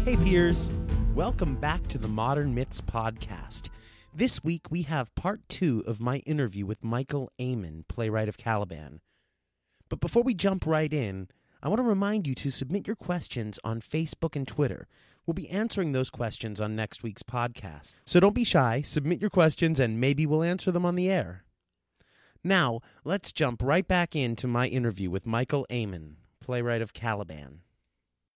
Hey peers, welcome back to the Modern Myths podcast. This week we have part 2 of my interview with Michael Aman, playwright of Caliban. But before we jump right in, I want to remind you to submit your questions on Facebook and Twitter. We'll be answering those questions on next week's podcast. So don't be shy, submit your questions, and maybe we'll answer them on the air. Now, let's jump right back into my interview with Michael Aman, playwright of Caliban.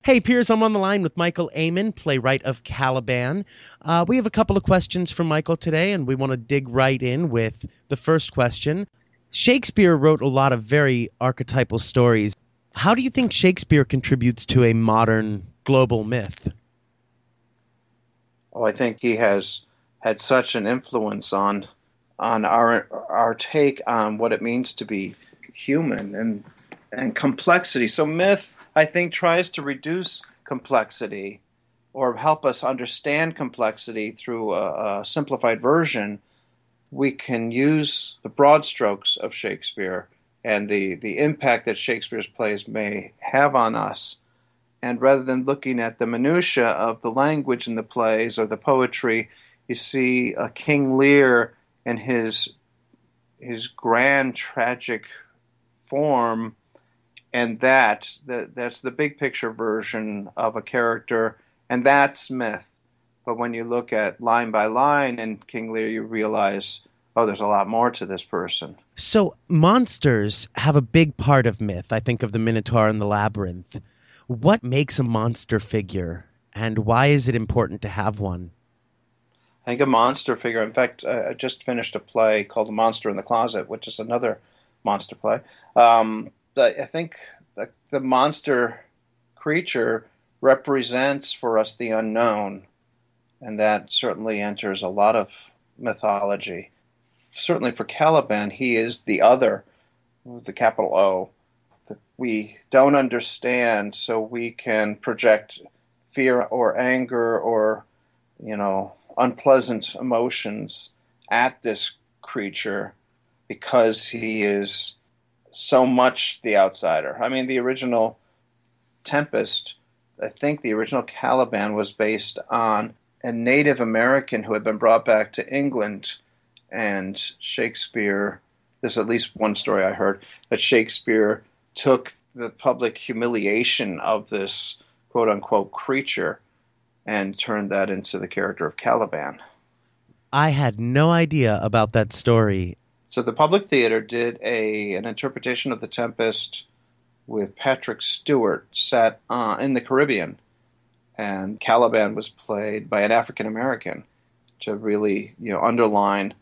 Hey, Piers, I'm on the line with Michael Aman, playwright of Caliban. We have a couple of questions from Michael today, and we want to dig right in with the first question. Shakespeare wrote a lot of very archetypal stories. How do you think Shakespeare contributes to a modern global myth? Oh, I think he has had such an influence on our take on what it means to be human and complexity. So myth, I think, tries to reduce complexity or help us understand complexity through a simplified version. We can use the broad strokes of Shakespeare and the impact that Shakespeare's plays may have on us. And rather than looking at the minutiae of the language in the plays or the poetry, you see King Lear in his grand tragic form. And that's the big picture version of a character, and that's myth. But when you look at line by line in King Lear, you realize, oh, there's a lot more to this person. So monsters have a big part of myth. I think of the Minotaur and the Labyrinth. What makes a monster figure, and why is it important to have one? I think a monster figure, in fact, I just finished a play called The Monster in the Closet, which is another monster play. I think the monster creature represents for us the unknown, and that certainly enters a lot of mythology. Certainly for Caliban, he is the other, with the capital O, that we don't understand, so we can project fear or anger or, unpleasant emotions at this creature because he is so much the outsider. I mean, the original Tempest, I think the original Caliban was based on a Native American who had been brought back to England, and Shakespeare, there's at least one story I heard, that Shakespeare took the public humiliation of this quote-unquote creature and turned that into the character of Caliban. I had no idea about that story. So the Public Theater did an interpretation of The Tempest with Patrick Stewart set in the Caribbean, and Caliban was played by an African American to really underline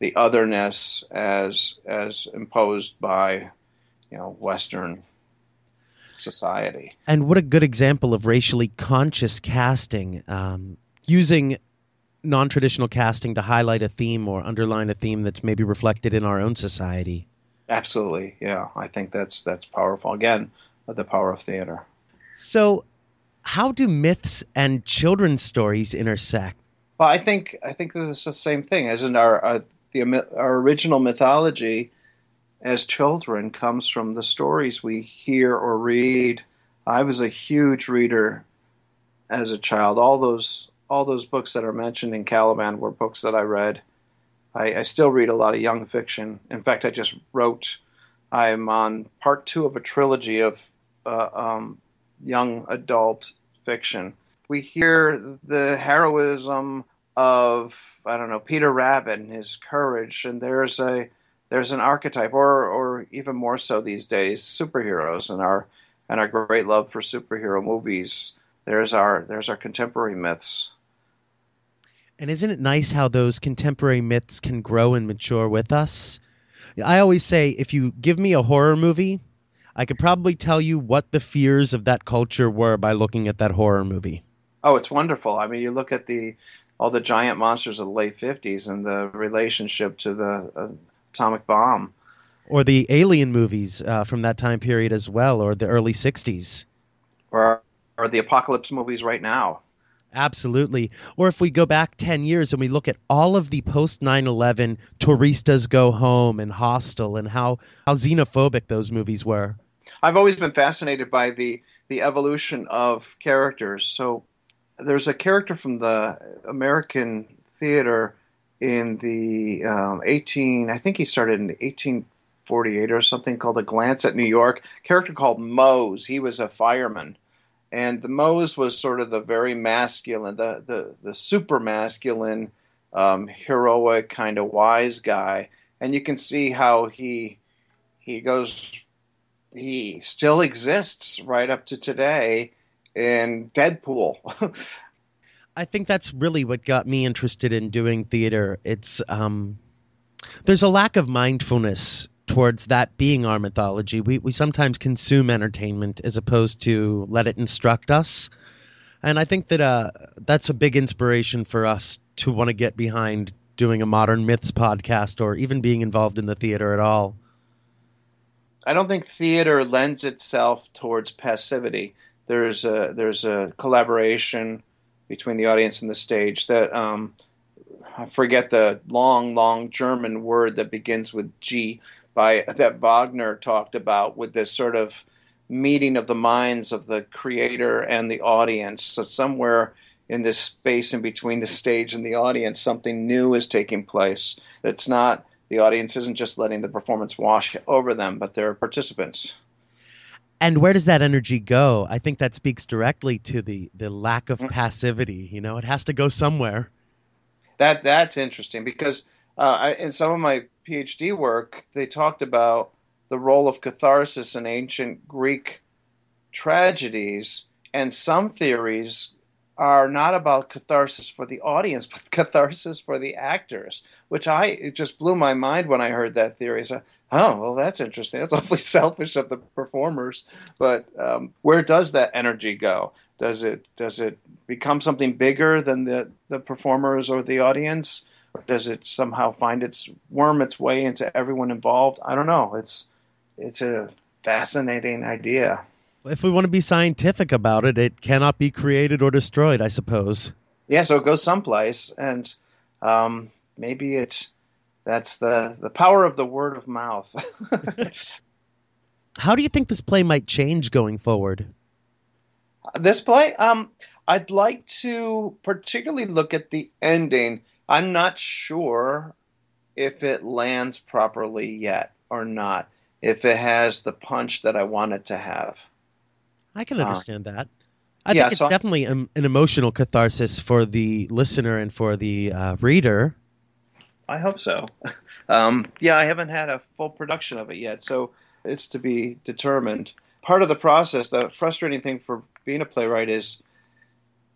the otherness as imposed by Western society. And what a good example of racially conscious casting, using non-traditional casting to highlight a theme or underline a theme that's maybe reflected in our own society. Absolutely, yeah. I think that's powerful. Again, the power of theater. So, how do myths and children's stories intersect? Well, I think that it's the same thing. As in our original mythology as children comes from the stories we hear or read. I was a huge reader as a child. All those books that are mentioned in Caliban were books that I read. I still read a lot of young fiction. In fact, I'm on part 2 of a trilogy of young adult fiction. We hear the heroism of, Peter Rabbit and his courage, and there's an archetype, or even more so these days, superheroes and our great love for superhero movies. There's our contemporary myths. And isn't it nice how those contemporary myths can grow and mature with us? I always say, if you give me a horror movie, I could probably tell you what the fears of that culture were by looking at that horror movie. Oh, it's wonderful. I mean, you look at all the giant monsters of the late 50s and the relationship to the atomic bomb. Or the Alien movies from that time period as well, or the early 60s. Or the apocalypse movies right now. Absolutely. Or if we go back 10 years and we look at all of the post 9/11 Touristas Go Home and Hostel and how xenophobic those movies were. I've always been fascinated by the evolution of characters. So there's a character from the American theater in the 18. I think he started in 1848 or something, called A Glance at New York. A character called Mose. He was a fireman, and the Mose was sort of the very masculine, the super masculine, heroic kind of wise guy. And you can see how he goes. He still exists right up to today in Deadpool. I think that's really what got me interested in doing theater. It's there's a lack of mindfulness towards that being our mythology. We sometimes consume entertainment as opposed to let it instruct us. And I think that that's a big inspiration for us to want to get behind doing a modern myths podcast or even being involved in the theater at all. I don't think theater lends itself towards passivity. There's a collaboration between the audience and the stage that I forget the long German word that begins with G that Wagner talked about, with this sort of meeting of the minds of the creator and the audience. So somewhere in this space in between the stage and the audience, something new is taking place. It's not, the audience isn't just letting the performance wash over them, but they're participants. And where does that energy go? I think that speaks directly to the lack of passivity. You know, it has to go somewhere. That's interesting because in some of my PhD work, they talked about the role of catharsis in ancient Greek tragedies, and some theories are not about catharsis for the audience, but catharsis for the actors, which it just blew my mind when I heard that theory. So, oh, well, that's interesting. That's awfully selfish of the performers. But where does that energy go? Does it become something bigger than the performers or the audience? Or does it somehow worm its way into everyone involved? I don't know. It's a fascinating idea. If we want to be scientific about it, it cannot be created or destroyed, I suppose. Yeah, so it goes someplace, and maybe that's the power of the word of mouth. How do you think this play might change going forward? This play, I'd like to particularly look at the ending. I'm not sure if it lands properly yet or not, if it has the punch that I want it to have. I can understand that. I think it's definitely an emotional catharsis for the listener and for the reader. I hope so. I haven't had a full production of it yet, so it's to be determined. Part of the process, the frustrating thing for being a playwright is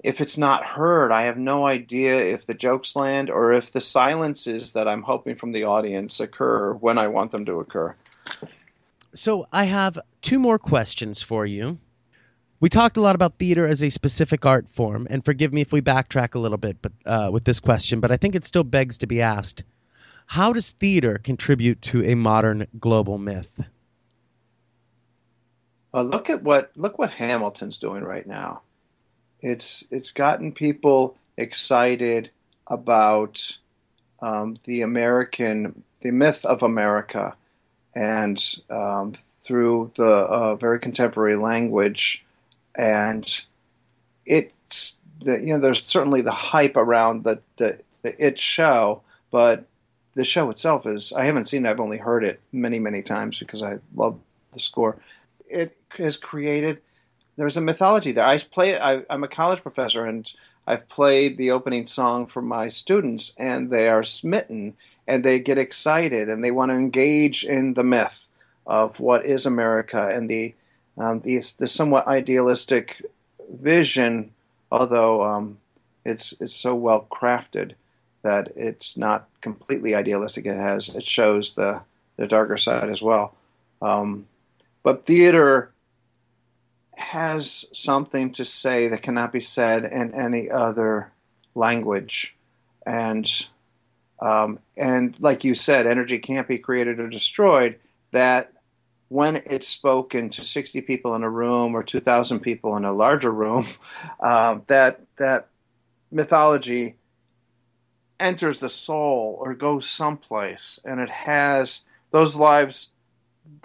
if it's not heard, I have no idea if the jokes land or if the silences that I'm hoping from the audience occur when I want them to occur. So I have two more questions for you. We talked a lot about theater as a specific art form, and forgive me if we backtrack a little bit with this question, but I think it still begs to be asked. How does theater contribute to a modern global myth? Look what Hamilton's doing right now. It's gotten people excited about the myth of America, and through the very contemporary language. And there's certainly the hype around the It show, but the show itself I haven't seen it, I've only heard it many times because I love the score. It has created, there's a mythology there. I'm a college professor, and I've played the opening song for my students, and they are smitten, and they get excited, and they want to engage in the myth of what is America and the somewhat idealistic vision, although it's so well crafted that it's not completely idealistic. It shows the darker side as well. But theater has something to say that cannot be said in any other language, and like you said, energy can't be created or destroyed. That when it's spoken to 60 people in a room or 2,000 people in a larger room, that mythology enters the soul or goes someplace, and those lives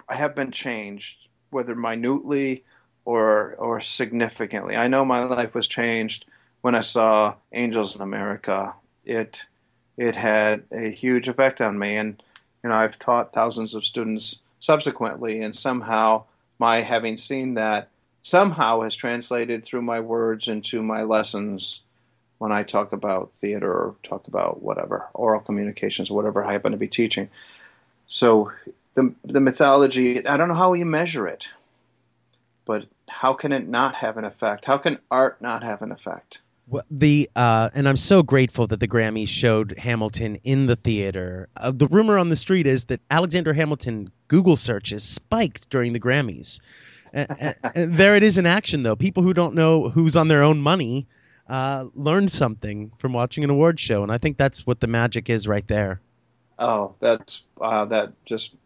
have been changed, whether minutely or significantly. I know my life was changed when I saw Angels in America, it had a huge effect on me. And I've taught thousands of students subsequently, and somehow my having seen that somehow has translated through my words into my lessons when I talk about theater or talk about whatever, oral communications, whatever I happen to be teaching. So the mythology, I don't know how you measure it, but how can it not have an effect? How can art not have an effect? Well, and I'm so grateful that the Grammys showed Hamilton in the theater. The rumor on the street is that Alexander Hamilton Google searches spiked during the Grammys. And there it is in action, though. People who don't know who's on their own money learned something from watching an award show, and I think that's what the magic is right there. Oh, that just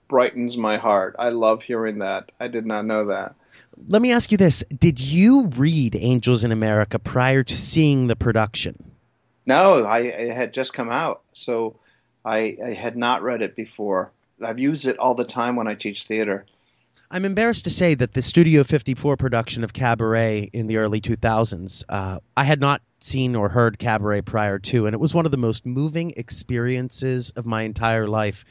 brightens my heart. I love hearing that. I did not know that. Let me ask you this. Did you read Angels in America prior to seeing the production? No, it had just come out, so I had not read it before. I've used it all the time when I teach theater. I'm embarrassed to say that the Studio 54 production of Cabaret in the early 2000s, I had not seen or heard Cabaret prior to, and it was one of the most moving experiences of my entire life.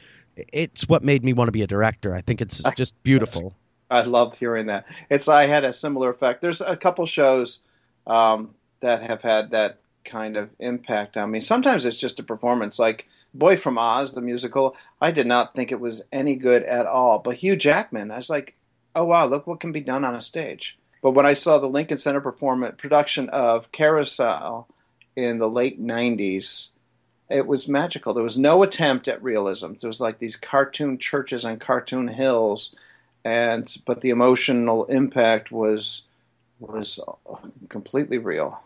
It's what made me want to be a director. I think it's just beautiful. I love hearing that. I had a similar effect. There's a couple shows that have had that kind of impact on me. Sometimes it's just a performance, like Boy from Oz, the musical. I did not think it was any good at all. But Hugh Jackman, I was like, oh, wow, look what can be done on a stage. But when I saw the Lincoln Center production of Carousel in the late 90s, it was magical. There was no attempt at realism. There was like these cartoon churches on cartoon hills, but the emotional impact was completely real.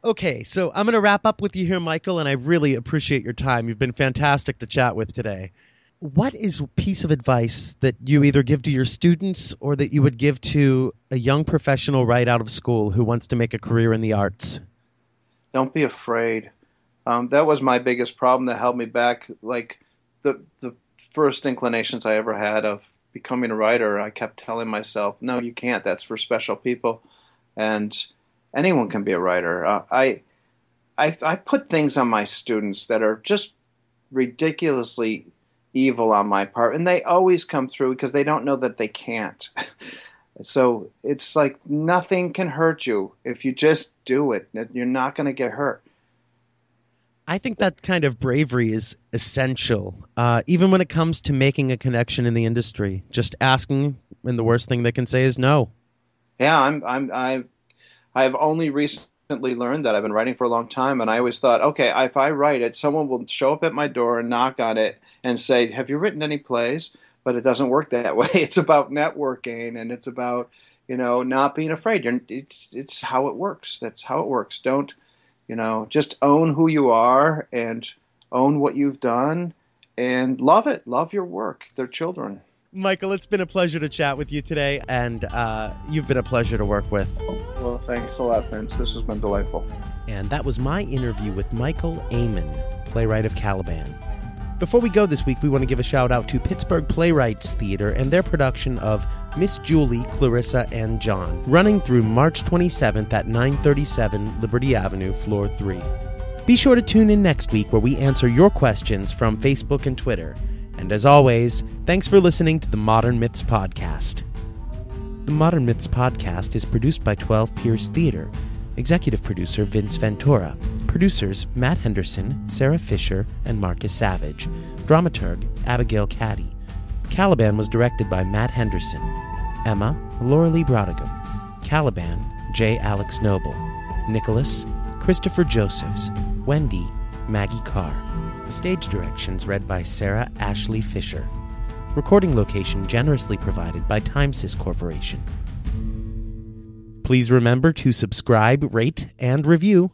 Okay, so I'm going to wrap up with you here, Michael, and I really appreciate your time. You've been fantastic to chat with today. What is a piece of advice that you either give to your students or that you would give to a young professional right out of school who wants to make a career in the arts? Don't be afraid. That was my biggest problem that held me back. Like the first inclinations I ever had of becoming a writer, I kept telling myself, no, you can't. That's for special people. And anyone can be a writer. I put things on my students that are just ridiculously evil on my part, and they always come through because they don't know that they can't. So it's like nothing can hurt you if you just do it. You're not going to get hurt. I think that kind of bravery is essential, even when it comes to making a connection in the industry. Just asking, and the worst thing they can say is no. Yeah, I've only recently learned that. I've been writing for a long time, and I always thought, okay, if I write it, someone will show up at my door and knock on it and say, have you written any plays? But it doesn't work that way. It's about networking, and it's about, not being afraid. It's how it works. That's how it works. Don't, just own who you are and own what you've done and love it. Love your work. They're children. Michael, it's been a pleasure to chat with you today, and you've been a pleasure to work with. Well, thanks a lot, Vince. This has been delightful. And that was my interview with Michael Aman, playwright of Caliban. Before we go this week, we want to give a shout out to Pittsburgh Playwrights Theater and their production of Miss Julie, Clarissa, and John, running through March 27th at 937 Liberty Avenue, floor 3. Be sure to tune in next week where we answer your questions from Facebook and Twitter. And as always, thanks for listening to the Modern Myths Podcast. The Modern Myths Podcast is produced by 12 Pierce Theater. Executive producer Vince Ventura. Producers Matt Henderson, Sarah Fisher, and Marcus Savage. Dramaturg Abigail Caddy. Caliban was directed by Matt Henderson. Emma, Laura Lee Brodigan. Caliban, J. Alex Noble. Nicholas, Christopher Josephs. Wendy, Maggie Carr. Stage directions read by Sarah Ashley Fisher. Recording location generously provided by Timesys Corporation. Please remember to subscribe, rate, and review.